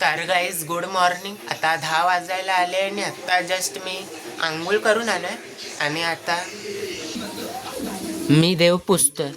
तर guys good morning. आता 10 वाजायला आले आणि आता जस्ट मी आंघोळ करून आलोय आणि आता मी देव पुजतोय.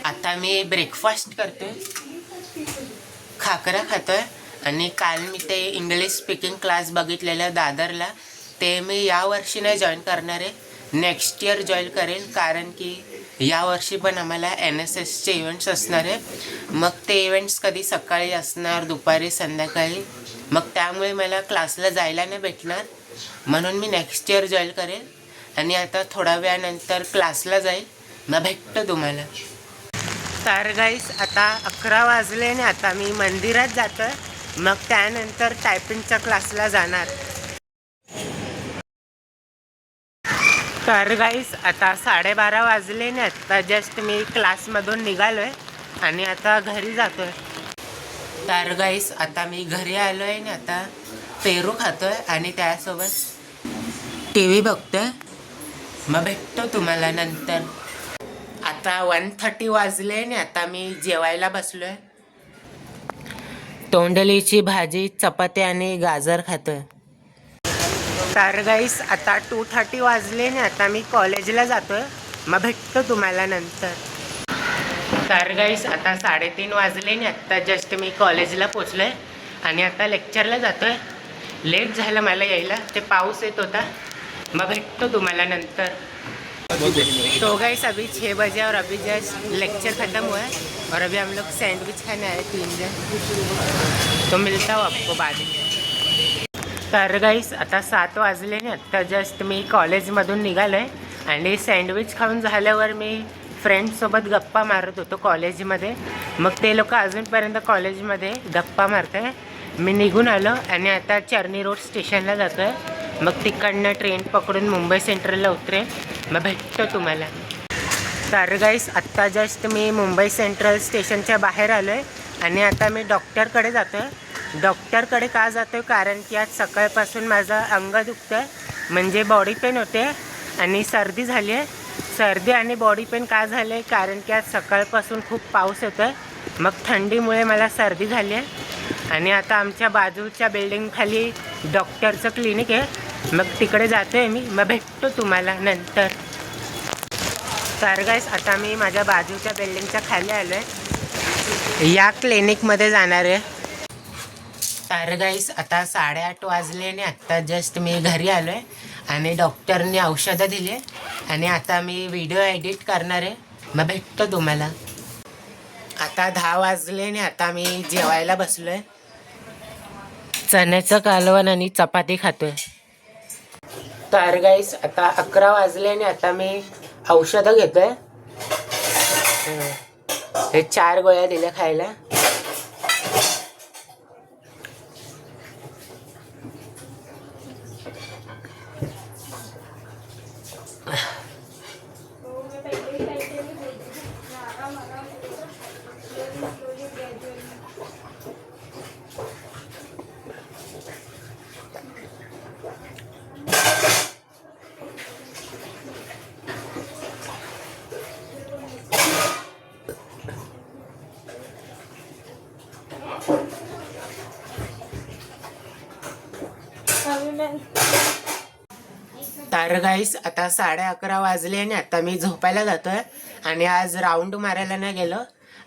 आता मी ब्रेकफास्ट करतोय, खाकरा खातोय. आणि काल मी ते इंग्लिश स्पीकिंग क्लास बघितलेलं दादरला, ते मी यावर्षी नाही जॉईन करणार आहे, नेक्स्ट इयर जॉईन करेन. कारण की यावर्षी पण आम्हाला NSSचे इव्हेंट्स असणार आहे. मग ते इव्हेंट्स कधी सकाळी असणार, दुपारी, संध्याकाळी. मग त्यामुळे मला क्लासला जायला नाही भेटणार, म्हणून मी नेक्स्ट इयर जॉईन करेन. आणि आता थोड्या वेळानंतर क्लासला जाईल. मग भेटतो तुम्हाला. तर गाईस आता 11 वाजले आणि आता मी मंदिरात जातोय. मग त्यानंतर टायपिंगच्या क्लासला जाणार. तर गाईस आता 12:30 वाजले आणि आता जस्ट मी क्लासमधून निघालोय आणि आता घरी जातोय. तर गाईस आता मी घरी आलोय आणि आता पेरू खातोय आणि त्यासोबत TV बघतोय. मग भेटतो तुम्हाला नंतर. आता 1:30 वाजले आणि आता मी जेवायला बसलोय. तोंडलीची भाजी, चपाती आणि गाजर खातोय. तर गाईस आता 2:30 वाजले आणि आता मी कॉलेजला जातोय. मग भेटतो तुम्हाला नंतर. तर गाईस आता 3:30 वाजले आणि आता जस्ट मी कॉलेजला पोचलोय आणि आता लेक्चरला जातोय. लेट झालं मला यायला, ते पाऊस येत होता. मग भेटतो तुम्हाला नंतर. तो गाइस अभी 6 बजे और अभी जस्ट लेक्चर ख़त्म हुआ है और अभी हम लोग सैंडविच खाने आए 3 जन. तो मिलता हूँ आपको बाद में. तर गाइस आता 7 वाजले आणि आता जस्ट मी कॉलेजमधून निघालो आहे आणि सँडविच खाऊन झाल्यावर मी फ्रेंड्ससोबत गप्पा मारत होतो कॉलेजमध्ये. मग ते लोक अजूनपर्यंत कॉलेजमध्ये गप्पा मारत आहे. मी निघून आलो आणि आता चर्नी रोड स्टेशनला जातो आहे. मग तिकडनं ट्रेन पकडून मुंबई सेंट्रलला उतरेन. मग भेटतो तुम्हाला. तर गाईस आत्ता जस्ट मी मुंबई सेंट्रल स्टेशनच्या बाहेर आलो आहे आणि आता मी डॉक्टरकडे जातो आहे. डॉक्टरकडे का जातो आहे? कारण की आज सकाळपासून माझं अंग दुखतं आहे, म्हणजे बॉडी पेन होते आणि सर्दी झाली आहे. सर्दी आणि बॉडी पेन का झालं आहे? कारण की आज सकाळपासून खूप पाऊस होतो आहे. मग थंडीमुळे मला सर्दी झाली आहे. आणि आता आमच्या बाजूच्या बिल्डिंगखाली डॉक्टरचं क्लिनिक आहे. मग तिकडे जातो आहे मी. मग भेटतो तुम्हाला नंतर. तर गाईस आता मी माझ्या बाजूच्या बिल्डिंगच्या खाली आलो आहे, या क्लिनिकमध्ये जाणार आहे. तर गाईस आता 8:30 वाजले आणि आत्ता जस्ट मी घरी आलो आहे आणि डॉक्टरने औषधं दिली आहे आणि आता मी व्हिडिओ एडिट करणार आहे. मग भेटतो तुम्हाला. आता 10 वाजले आणि आता मी जेवायला बसलो आहे. चण्याचं कालवण आणि चपाती खातोय. तर गाईस आता 11 वाजले आणि आता मी औषधं घेतोय. हे 4 गोळ्या दिल्या खायला. तर गाईस आता 11:30 वाजले आणि आता मी झोपायला जातोय आणि आज राऊंड मारायला नाही गेलो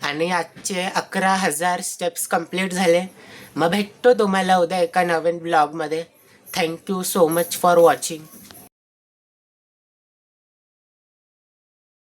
आणि आजचे 11,000 स्टेप्स कंप्लीट झाले. मग भेटतो तुम्हाला उद्या एका नवीन ब्लॉगमध्ये. Thank you so much for watching.